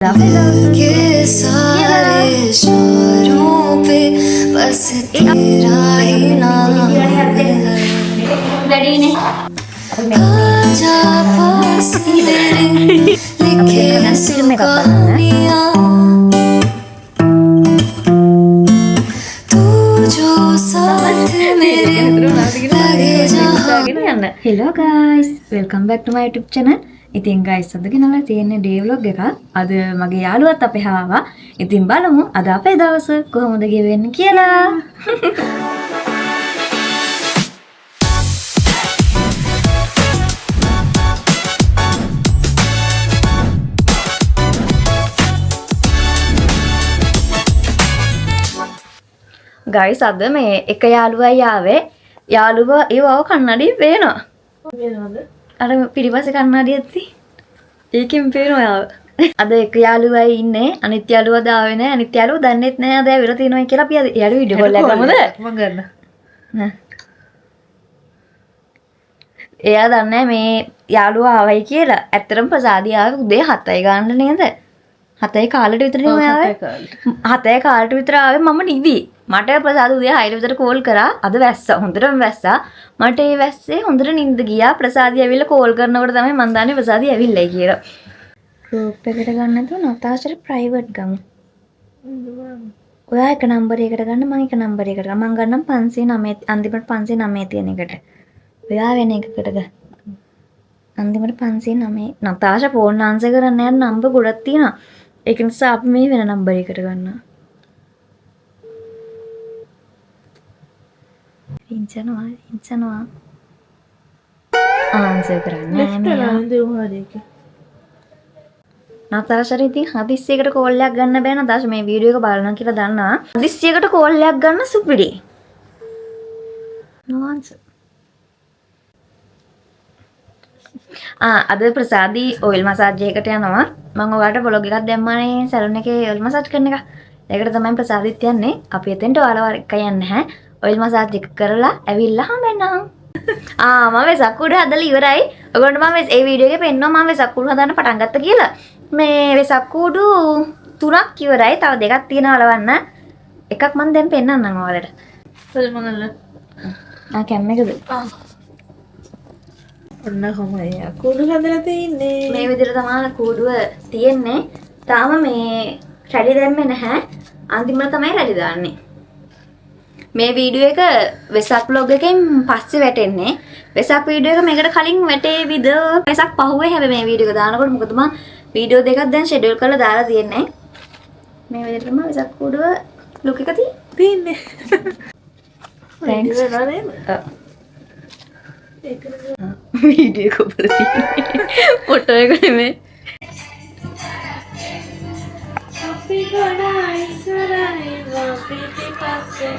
के सारे शोरों पे बस तेरा ही नाम है आजा पास मेरे लिखे सो कहानियाँ तू जो साथ मेरे लगे जहाँ Hello guys, welcome back to my YouTube channel. ඉතින් guys අද ගෙනලා තියෙන්නේ day vlog එකක්. අද මගේ යාළුවත් අපේ ආවා. ඉතින් බලමු අද අපේ දවස කොහොමද ගෙවෙන්නේ කියලා. guys අද මේ එක යාළුවයි ආවේ. යාළුවා ඒවව කන්නඩි පේනවා. වෙනවද? අර පිටිපස්සේ කන්නඩියක් තියෙන්නේ. ඒකෙන් පේනවා යාව. අද එක යාළුවයි ඉන්නේ. අනිත් යාළුවා දාවේ නැහැ. අනිත් යාළුවා දන්නෙත් නැහැ අද ඇවිල්ලා තියෙනවා කියලා අපි අද යාළුවා වීඩියෝ කෝල් එකක් කරමුද? මම ගන්න. නෑ. එයා දන්නේ මේ යාළුවා ආවයි කියලා. ඇත්තටම ප්‍රසාදී ආවේ උදේ 7යි ගන්න නේද? 7යි කාලෙට විතරනේ ඔය ආවේ. 7යි කාලෙට විතර ආවේ මම නිදි. මට ප්‍රසාද උදේ 6ට විතර කෝල් කරා. අද වැස්සා. හොඳටම වැස්සා. මට ඒ වැස්සේ හොඳට නිින්ද ගියා. ප්‍රසාදී ඇවිල්ලා කෝල් කරනකොට තමයි මන් දන්නේ ප්‍රසාදී ඇවිල්ලායි කියලා. ගෲප් එකට ගන්න නැතුව නතාෂාට ප්‍රයිවට් ගමු. ඔයා එක නම්බර් එකකට ගන්න මම එක නම්බර් එකකට ගන්න. මම ගන්නම් 509 අන්තිමට 509 තියෙන එකට. ඔයා වෙන එකකට ගන්න. අන්තිමට 509. නතාෂා ෆෝන් ආන්සර් කරන්න යන නම්බර් ගොඩක් තියෙනවා. ඒක නිසා අපි මේ වෙන නම්බර් එකකට ගන්නවා. ඉන්සනවා ආන්සර් කරන්නේ නැහැ. නතාෂා ඉතින් හදිස්සියකට කෝල් එකක් ගන්න බෑ. නතාෂා මේ වීඩියෝ එක බලනවා කියලා දන්නා. හදිස්සියකට කෝල් එකක් ගන්න සුපිරි. no answer. අද ප්‍රසාදී ඔයිල් මසාජ් එකකට යනවා. මම ඔයාලට බ්ලොග් එකක් දැම්මානේ සැලුන් එකේ ඔයිල් මසාජ් කරන එක. ඒකට තමයි ප්‍රසාදිත් යන්නේ. අපි එතෙන්ට ඔයාලව එක යන්නේ නැහැ. ඔයිල් මසාජ් එක කරලා ඇවිල්ලා හම්බෙන්නම්. මම වෙසක් කුඩු හදලා ඉවරයි. ඔයගොල්ලන්ට මම මේ වීඩියෝ එකේ පෙන්නවා මම වෙසක් කුඩු හදන්න පටන් ගත්තා කියලා. මේ වෙසක් කුඩු 3ක් ඉවරයි. තව 2ක් තියෙනවා ලවන්න. එකක් මම දැන් පෙන්නන්නම් ඔයාලට. හරි මගල්ල. කැම් එකද? ඔන්න කොහමයි කුඩු හදලා තින්නේ. මේ විදිහට තමයි කුඩුව තියෙන්නේ. තාම මේ රැලි දැම්මේ නැහැ. අන්තිමට තමයි රැලි දාන්නේ. මේ වීඩියෝ එක වෙසක් vlog එකෙන් පස්සේ වැටෙන්නේ. වෙසක් වීඩියෝ එක මේකට කලින් වැටේවිද? වෙසක් පහුවේ හැබැයි මේ වීඩියෝ එක දානකොට මොකද මම වීඩියෝ දෙකක් දැන් ෂෙඩියුල් කරලා දාලා තියෙන්නේ. මේ විදිහට තමයි වෙසක් කුඩුව ලුක් එක තින්නේ. Thanks. ඒක වීඩියෝ එක උඩ තියෙන්නේ. ෆොටෝ එක නෙමෙයි. අපි ගොඩායි ඉස්සරහින් පිටිපස්සේ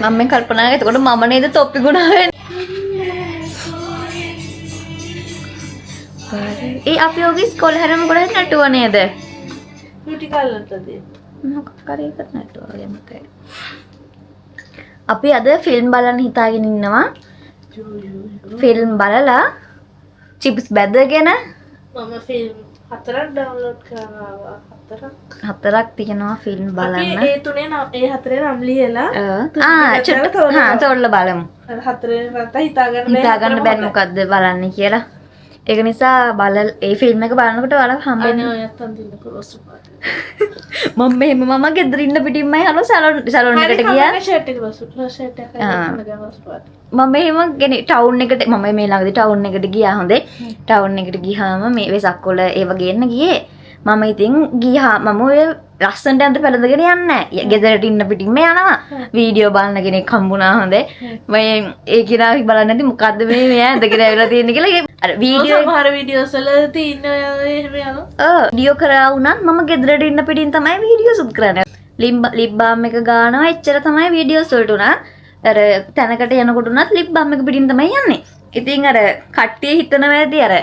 මම මේ කල්පනා කරා එතකොට මම නේද තොප්පි ගුණා වෙන්නේ. අපි ඔගේ ඉස්කෝලේ හැරෙම ගොඩක් නටුව නේද? කුටි කල්ලටදී. මොකක් කරේ එකට නටුවා වගේ මතයි. අපි අද ෆිල්ම් බලන්න හිතාගෙන ඉන්නවා. ෆිල්ම් බලලා චිප්ස් බැදගෙන මම ෆිල්ම් 4ක් ඩවුන්ලෝඩ් කරනවා. 4ක් තියෙනවා ෆිල්ම් බලන්න. අපි ඒ තුනේ ඒ 4 නම් ලියලා තෝරලා බලමු. 4 නැත්නම් හිතාගන්න බැරි මොකද්ද බලන්නේ කියලා. ඒක නිසා ඒ ෆිල්ම් එක බලනකොට ඔයාලා හම්බෙන්නේ. අනේ ඔයත් අන්තිම ක්‍රොස් පාට. මම ගෙදර ඉන්න පිටින්මයි හලෝ සැලොන් එකට ගියා. ෂර්ට් එක ෂර්ට් එක ක්‍රොස් පාට. මම එහෙම ගෙනේ ටවුන් එකට මම මේ ළඟදී ටවුන් එකට ගියා හොඳේ. ටවුන් එකට ගියාම මේ වෙසක් වල ඒව ගේන්න ගියේ. මම ඉතින් ගියා මම ඔය ලස්සනට අන්ත පැලඳගෙන යන්නේ නැහැ. ගෙදරට ඉන්න පිටින්ම යනවා. වීඩියෝ බලන කෙනෙක් හම්බුණා හොඳේ. මම ඒ කිරා බලන්නේ නැති මොකද්ද මේ ඇඳගෙන ඇවිල්ලා තියෙන්නේ කියලා. අර වීඩියෝ සමහර වීඩියෝස් වල තියෙන ඔය එහෙම යනවා. වීඩියෝ කරා වුණත් මම ගෙදරට ඉන්න පිටින් තමයි වීඩියෝ සුට් කරන්නේ. ලිප් බාම් එක ගානවා එච්චර තමයි වීඩියෝස් වලට උනත්. අර තැනකට යනකොට උනත් ලිප් බාම් එක පිටින් තමයි යන්නේ. ඉතින් අර කට්ටිය හිතනවා ඇති අර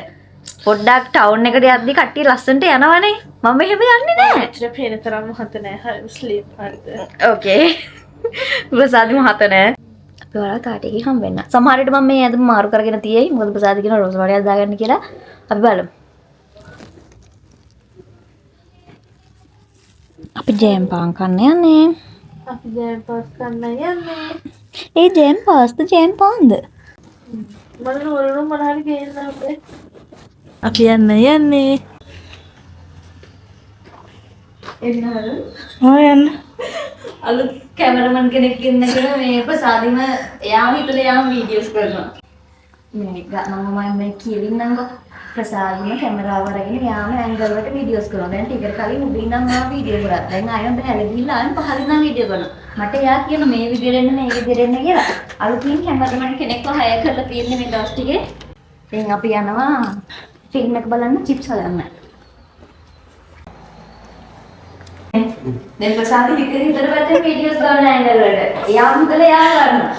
පොඩ්ඩක් ටවුන් එකට යද්දි කට්ටිය ලස්සනට යනවනේ. මම එහෙම යන්නේ නැහැ. ඇත්තට පේන තරම් මහත නැහැ. හරි ස්ලීප් හරිද. ඕකේ. ප්‍රසාදි මහත නැහැ. අපි ඔයාලා තාට එකේ හම්බෙන්න. සමහර විට මම මේ ඇඳුම මාරු කරගෙන තියෙයි. මොකද ප්‍රසාදි කියන රෝස් වඩයක් දාගන්න කියලා. අපි බලමු. අපි ජෑම් පාන් කන්න යන්නේ. අපි ජෑම් පාස් කන්න යන්නේ. ඒ ජෑම් පාස්ද ජෑම් පාන්ද? මම නෝරණු මොනහරි ගේන්න අපේ. අපි යන්නේ. යන්න. අලුත් කැමරමන් කෙනෙක් ඉන්න කියලා මේ ප්‍රසාදිම එයාම හිතලා එයාම වීඩියෝස් කරනවා. මේ මම මේ කියවින්නම්කො ප්‍රසාදිම කැමරාව අරගෙන එයාම ඇන්ගල් වලට වීඩියෝස් කරනවා. දැන් ටිකට කලින් උඩින් නම් මම වීඩියෝ කරා. දැන් ආයෙත් හැලගිහිල්ලා ආයෙත් පහලින් නම් වීඩියෝ කරනවා. මට එයා කියන මේ විදිහට එන්න මේ විදිහට එන්න කියලා. අලුතින් කැමරමන් කෙනෙක්ව හය කරලා තියෙන්නේ මේ දවස් ටිකේ. ඉතින් අපි යනවා ෆිල්ම් එක බලන්න චිප්ස් හදන්න. දැන් ප්‍රසාදි විතර පැත්තේ වීඩියෝස් ගන්න ඇන්ගල් වලට. එයා මුදල එයා ගන්නවා.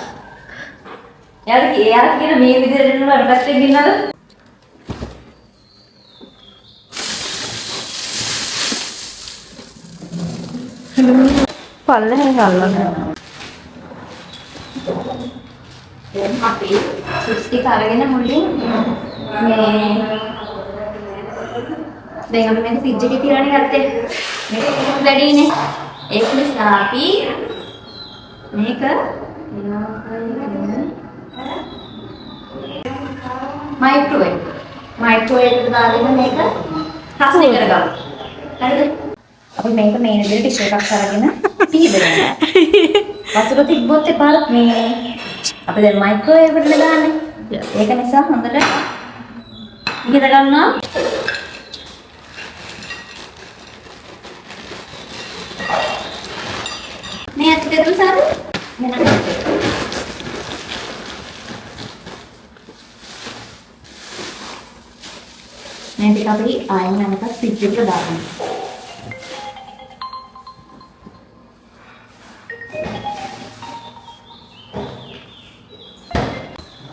එයා කියන මේ විදිහට එන්න වඩපත් ගින්නද? පල්ලෙහෙන් ගල්ලන්න. දැන් අපි චිප්ස් ටික අරගෙන මුලින් මේ දැන් අපි මේක ෆ්‍රිජ් එකේ තියලානේ ගත්තේ. මේක වැඩිනේ. ඒක නිසා අපි මේක මයික්‍රෝවේව් එකට දාගෙන මේක රස්නේ කරගමු. හරිද? අපි මේක මේ විදිහට ටිෂු එකක් අරගෙන පීදෙනවා. වතුර තිබ්බොත් එපාර මේ අපි දැන් මයික්‍රෝවේව් එකට දාන්නේ. ඒක නිසා හොඳට ඉගෙන ගන්නවා. මේ අත් දෙක සාද මෙන්න මේ ටික අපි ආයෙත් නැවත ෆ්‍රිජ් එකට දාගන්න.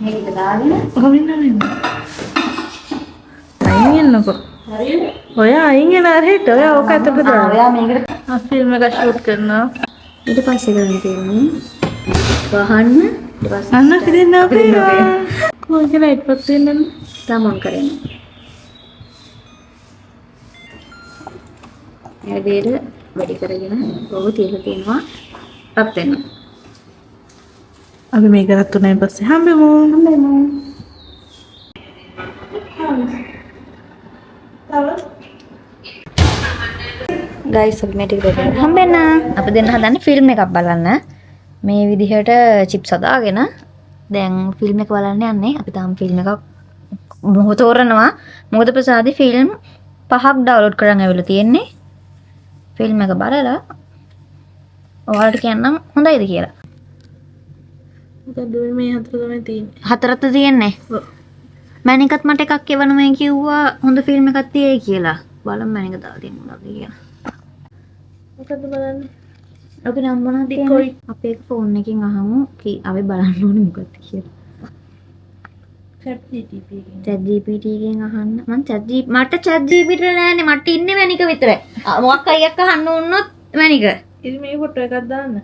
මේක දාගෙන ගමින් අයින් එන්නකො. හරියද? ඔය අයින් එන අරහෙට ඔය ඕක ඇතුළට දාන්න. ඔයා මේකට අපි ෆිල්ම් එක ෂූට් කරනවා. ඊට පස්සේ ගන්න තියෙන්නේ වහන්න ඊට පස්සේ අන්න අපි දෙන්න අපේ. කොහොමද ලයිට් පත් වෙන්නේ? තමන් කරන්නේ. මේ විදිහට වැඩි කරගෙන ඔබ තියලා තියෙනවා රත් වෙනවා. අපි මේක රත් උනායින් පස්සේ හම්බෙමු. ගයිස් අපි මේ ටික දෙන්න හම්බෙන්න. අපි දෙන්න හදන්නේ ෆිල්ම් එකක් බලන්න. මේ විදිහට චිප්ස් හදාගෙන දැන් ෆිල්ම් එක බලන්න යන්නේ. අපි තාම ෆිල්ම් එකක් තෝරනවා. මොකද ප්‍රසාදි ෆිල්ම් 5ක් ඩවුන්ලෝඩ් කරන් ඇවිල්ලා තියෙන්නේ. ෆිල්ම් එක බලලා ඔයාලට කියන්නම් හොඳයිද කියලා. මොකද මේ හතර තමයි තියෙන්නේ. හතරත් තියෙන්නේ. මැනිකත් මට එකක් එවන්න මේ කිව්වා හොඳ ෆිල්ම් එකක් තියෙයි කියලා. බලමු මැනික දාලා තියෙන මොනවද කියලා. මොකද බලන්නේ? අපි නම් මොනවද ඩිකෝයි. අපේ ෆෝන් එකකින් අහමු අපි බලන්න ඕනේ මොකක්ද කියලා. ChatGPT එකෙන්. ChatGPT එකෙන් අහන්න. මට ChatGPT නෑනේ මට ඉන්නේ මැනික විතරයි. මොකක් හරි එකක් අහන්න වුණොත් මැනික. ඉතින් මේ ෆොටෝ එකක් දාන්න.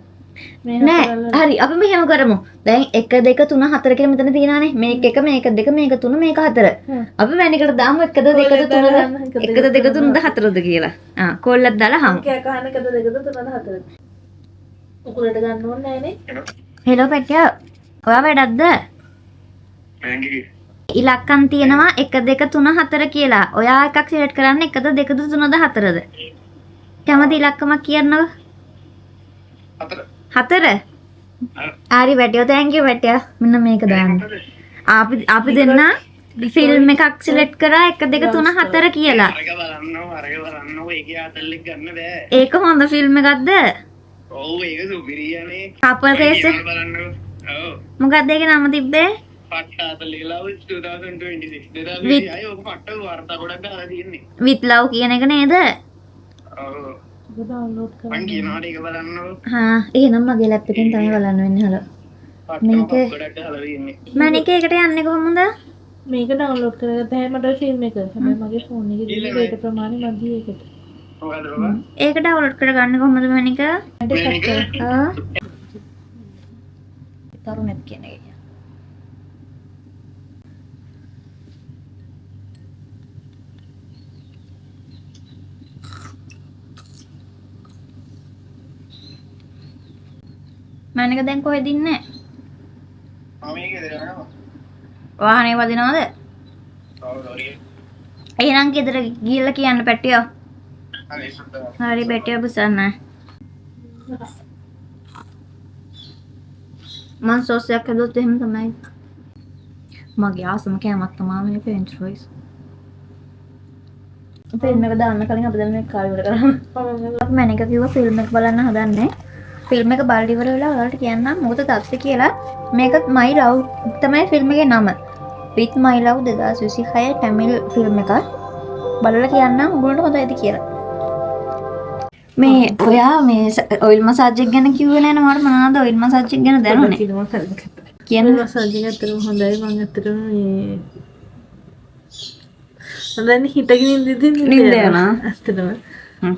මේ නෑ හරි අපි මෙහෙම කරමු. දැන් 1 2 3 4 කියලා මෙතන තියෙනවානේ. මේක 1 මේක 2 මේක 3 මේක 4. අපි මැනිකට දාමු 1 2 3 1 2 3 4ද කියලා. කෝල්ලක් දාලා හමු. කෑ කහන එකද දෙකද තුනද හතරද? උකුලට ගන්න ඕනේ නෑනේ. හෙලෝ පැටියා. ඔයා වැඩක්ද? ඉලක්කම් තියෙනවා 1 2 3 4 කියලා. ඔයා එකක් සිලෙක්ට් කරන්න 1ද 2ද 3ද 4ද? කැමති ඉලක්කමක් කියන්නකෝ. 4. හරි පැටියෝ thank you පැටියා. මෙන්න මේක දාන්න. අපි දෙන්න ෆිල්ම් එකක් සිලෙක්ට් කරා 1 2 3 4 කියලා. අරක බලන්නෝ ඒකේ ආතල්ලෙක් ගන්න බෑ. ඒක හොඳ ෆිල්ම් එකක්ද? ඔව් ඒක සුපිරියනේ. Couple case බලන්නෝ. ඔව්. මොකක්ද ඒකේ නම තිබ්බේ? පට්ට ආතල්ලේ ලව් 2026. 2020 අය ඔක පට්ට වාර්තා ගොඩක් දාලා තියෙන්නේ. with love කියන එක නේද? ඔව්. ඩවුන්ලෝඩ් කරන්න. මං කියනවාට ඒක බලන්නෝ. එහෙනම් මගේ ලැප් එකෙන් තමයි බලන්න වෙන්නේ හලෝ. පට්ට ගොඩක් දාලා තියෙන්නේ. මැනික එකට යන්නේ කොහොමද? මේක ඩවුන්ලෝඩ් කරගත්ත හැම මට ෆිල්ම් එක. හැබැයි මගේ ෆෝන් එකේ ඊළඟ දීපේට ප්‍රමාණය මදි ඒකට. මොකද බබා? ඒක ඩවුන්ලෝඩ් කරගන්න කොහොමද මැනික? මේක තරුණෙක් කියන එක. මැනික දැන් කොහෙද ඉන්නේ? මම මේකේ දරනවා. වාහනේ වදිනවද? ඔව් ලෝරිය. එහෙනම් ගෙදර ගිහලා කියන්න පැටියෝ. හරි සුද්දා. හරි පැටියෝ බුසන්න. මං සෝසයක් හදුවොත් එහෙම තමයි. මගේ ආසම කෑමක් තමයි මේ ෆ්‍රෙන්ච් ෆ්‍රයිස්. ෆිල්ම් එක දාන්න කලින් අපි දැන් මේ කාර්ය වල කරමු. අපි මැනික කිව්වා ෆිල්ම් එක බලන්න හදන්නේ. ෆිල්ම් එක බලලා ඉවර වෙලා ඔයාලට කියන්නම් මොකද තත්ත්වය කියලා. මේක My Love තමයි ෆිල්ම් එකේ නම. With My Love 2026 Tamil film එකක්. බලලා කියන්නම් උගලන්ට හොඳයිද කියලා. මේ ඔයා මේ ඔයිල් මසාජ් එක ගැන කිව්වේ නෑනේ මට මොනවාද ඔයිල් මසාජ් එක ගැන දැනුනේ? කියන්නේ මසාජ් එක ඇත්තටම හොඳයි. මම ඇත්තටම මේ දැන් හිටගෙන ඉඳිද්දි නිින්ද යනවා. ඇත්තටම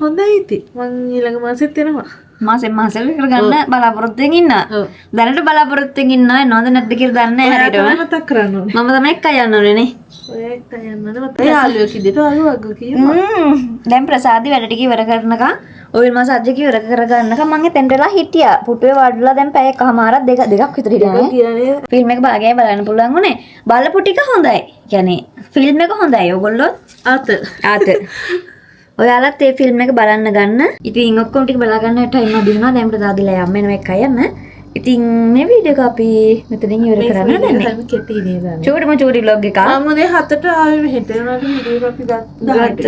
හොඳයි ඉතින්. මං ඊළඟ මාසෙත් එනවා. මාසෙන් කරගන්න බලාපොරොත්තුෙන් ඉන්න. ඔව්. දැනට බලාපොරොත්තුෙන් ඉන්නවා එනවද නැද්ද කියලා දන්නේ නැහැ හරියටම. මතක් කරන්න ඕනේ. මම තමයි එක්ක යන්න ඕනේ නේ. ඔය එක්ක යන්නද මතක් යාළුවෝ කිව්වට අලුවක්ගු කිව්වා. දැන් ප්‍රසාදි වැඩ ටික ඉවර කරනකම් ඔයිල් මසාජ් එක ඉවර කරගන්නකම් මම එතෙන්ට වෙලා හිටියා. පුටුවේ වාඩිලා දැන් පැය එකමාරක් දෙකක් විතර හිටියා. කියන්නේ ෆිල්ම් එක බලගෙන බලන්න පුළුවන් උනේ. බලපු ටික හොඳයි. කියන්නේ ෆිල්ම් එක හොඳයි. ඔයගොල්ලෝ ආත ඔයාලත් ඒ ෆිල්ම් එක බලන්න ගන්න. ඉතින් ඔක්කොම ටික බලා ගන්න ටයිම් අදිනවා. දැන් ප්‍රසාදිලා යන්න එනවා එකයි යන්න. ඉතින් මේ වීඩියෝ එක අපි මෙතනින් ඉවර කරන්න හදන්නේ. තමයි කෙටි නේද? චූටි vlog එක. මම උදේ 7ට ආවේ මෙහෙට. උනාට වීඩියෝ අපි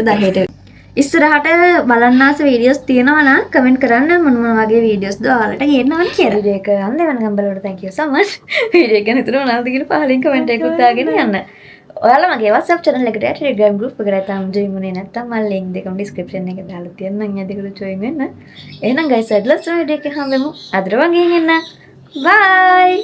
දහයට. ඉස්සරහට බලන්න ආස වීඩියෝස් තියෙනවා නම් කමෙන්ට් කරන්න මොන වගේ වීඩියෝස්ද ඔයාලට ගේන්නවද කියලා. වීඩියෝ එක අන්න වෙනකම් බලවට thank you so much. Video එක ගැන හිතන මොනවද කියලා පහලින් කමෙන්ට් එකක් දාගෙන යන්න. ඔයාලා මගේ WhatsApp channel එකට Telegram group එකට තාම join වුණේ නැත්නම් මම link දෙකම description එකේ දාලා තියෙනවා. යදිකට join වෙන්න. එහෙනම් guys අදලස් වීඩියෝ එකේ හම්බෙමු. අදට වගේ එන්න. Bye.